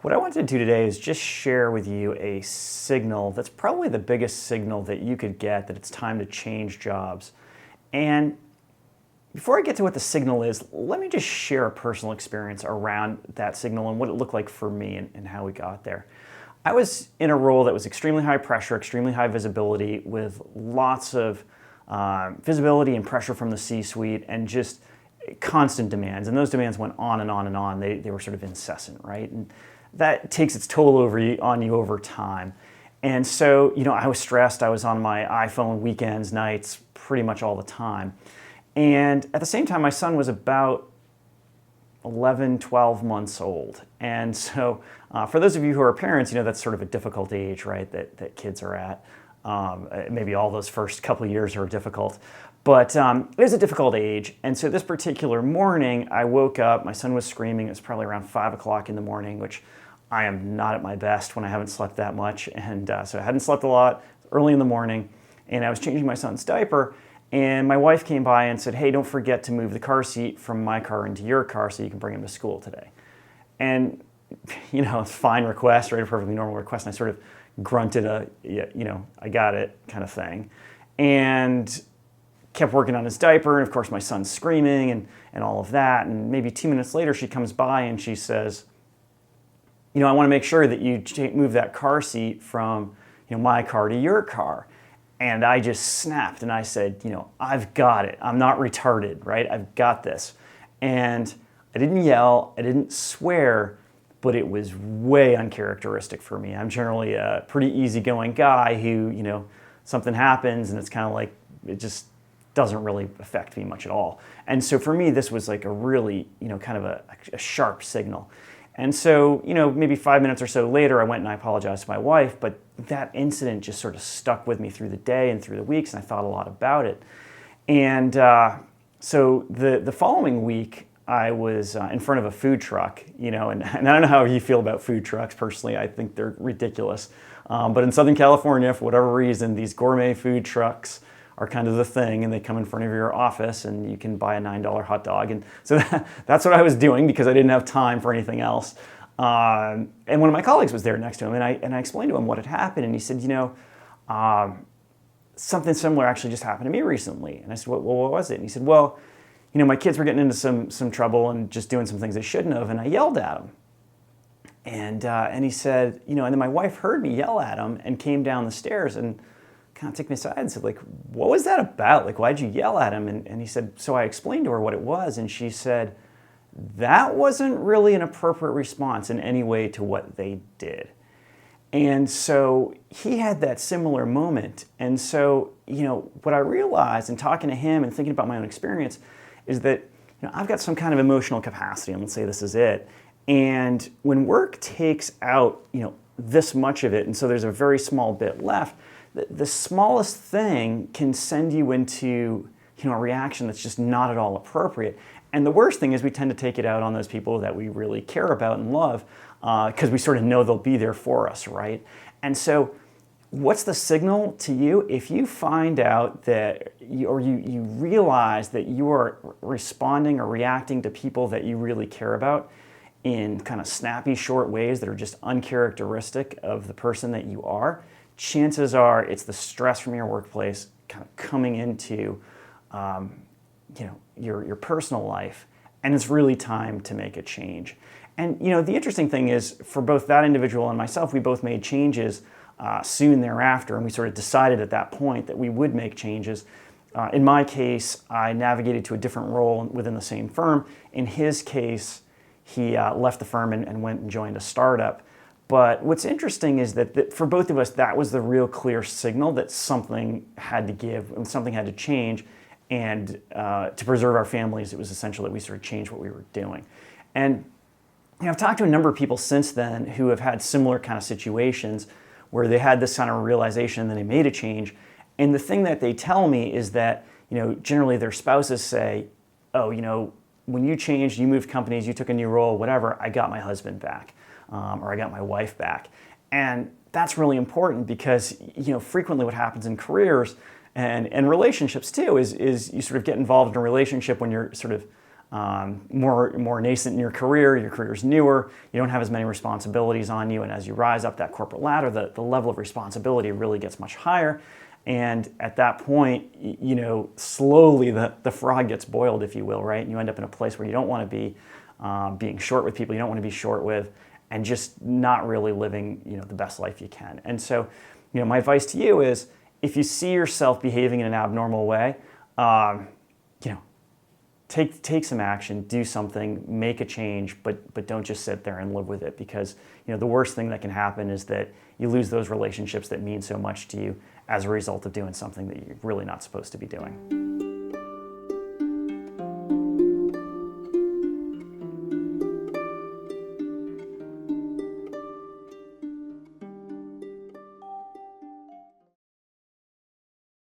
What I wanted to do today is just share with you a signal that's probably the biggest signal that you could get that it's time to change jobs. And before I get to what the signal is, let me just share a personal experience around that signal and what it looked like for me and how we got there. I was in a role that was extremely high pressure, extremely high visibility, with lots of visibility and pressure from the C-suite and just constant demands. And those demands went on and on and on. They were sort of incessant, right? And that takes its toll on you over time. And so, I was stressed. I was on my iPhone weekends, nights, pretty much all the time. And at the same time, my son was about 11, 12 months old. And so for those of you who are parents, that's sort of a difficult age, right, that kids are at. Maybe all those first couple of years are difficult. But it was a difficult age. And so this particular morning, I woke up, my son was screaming. It was probably around 5 o'clock in the morning, which I am not at my best when I haven't slept that much. And so I hadn't slept a lot, early in the morning, and I was changing my son's diaper. And my wife came by and said, "Hey, don't forget to move the car seat from my car into your car so you can bring him to school today." And, it's a fine request, right? A perfectly normal request. And I sort of grunted I got it kind of thing. And kept working on his diaper. And of course, my son's screaming and all of that. And maybe 2 minutes later, she comes by and she says, "I want to make sure that you move that car seat from, my car to your car." And I just snapped and I said, "I've got it. I'm not retarded, right? I've got this." And I didn't yell, I didn't swear, but it was way uncharacteristic for me. I'm generally a pretty easygoing guy who, something happens and it's kind of like, it just doesn't really affect me much at all. And so for me, this was like a really, kind of a sharp signal. And so, maybe 5 minutes or so later, I went and I apologized to my wife, but that incident just sort of stuck with me through the day and through the weeks, and I thought a lot about it. And so the following week, I was in front of a food truck, and I don't know how you feel about food trucks. Personally, I think they're ridiculous. But in Southern California, for whatever reason, these gourmet food trucks are kind of the thing, and they come in front of your office and you can buy a $9 hot dog. And so that's what I was doing because I didn't have time for anything else. And one of my colleagues was there next to him, and I explained to him what had happened, and he said, something similar actually just happened to me recently. And I said, well, what was it? And he said, well, my kids were getting into some trouble and just doing some things they shouldn't have, and I yelled at them. And he said, and then my wife heard me yell at him and came down the stairs and kind of took me aside and said, like, what was that about? Like, why'd you yell at him? And he said, so I explained to her what it was, and she said, that wasn't really an appropriate response in any way to what they did. And so he had that similar moment. And so, what I realized in talking to him and thinking about my own experience is that, I've got some kind of emotional capacity, and let's say this is it. And when work takes out, this much of it, and so there's a very small bit left, the smallest thing can send you into, a reaction that's just not at all appropriate. And the worst thing is we tend to take it out on those people that we really care about and love because we sort of know they'll be there for us, right? And so what's the signal to you? If you find out that, you realize that you are responding or reacting to people that you really care about in kind of snappy, short ways that are just uncharacteristic of the person that you are, chances are it's the stress from your workplace kind of coming into your personal life, and it's really time to make a change. And the interesting thing is, for both that individual and myself, we both made changes soon thereafter, and we sort of decided at that point that we would make changes. In my case, I navigated to a different role within the same firm. In his case, he left the firm and went and joined a startup. But what's interesting is that for both of us, that was the real clear signal that something had to give and something had to change. And to preserve our families, it was essential that we sort of change what we were doing. And I've talked to a number of people since then who have had similar kind of situations where they had this kind of realization and then they made a change. And the thing that they tell me is that, generally their spouses say, oh, when you changed, you moved companies, you took a new role, whatever, I got my husband back. Or I got my wife back. And that's really important because, frequently what happens in careers and relationships too is you sort of get involved in a relationship when you're sort of more nascent in your career's newer, you don't have as many responsibilities on you, and as you rise up that corporate ladder, the level of responsibility really gets much higher. And at that point, slowly the frog gets boiled, if you will, right? And you end up in a place where you don't want to be, being short with people you don't want to be short with, and just not really living, the best life you can. And so, my advice to you is, if you see yourself behaving in an abnormal way, take some action, do something, make a change, but don't just sit there and live with it, because the worst thing that can happen is that you lose those relationships that mean so much to you as a result of doing something that you're really not supposed to be doing.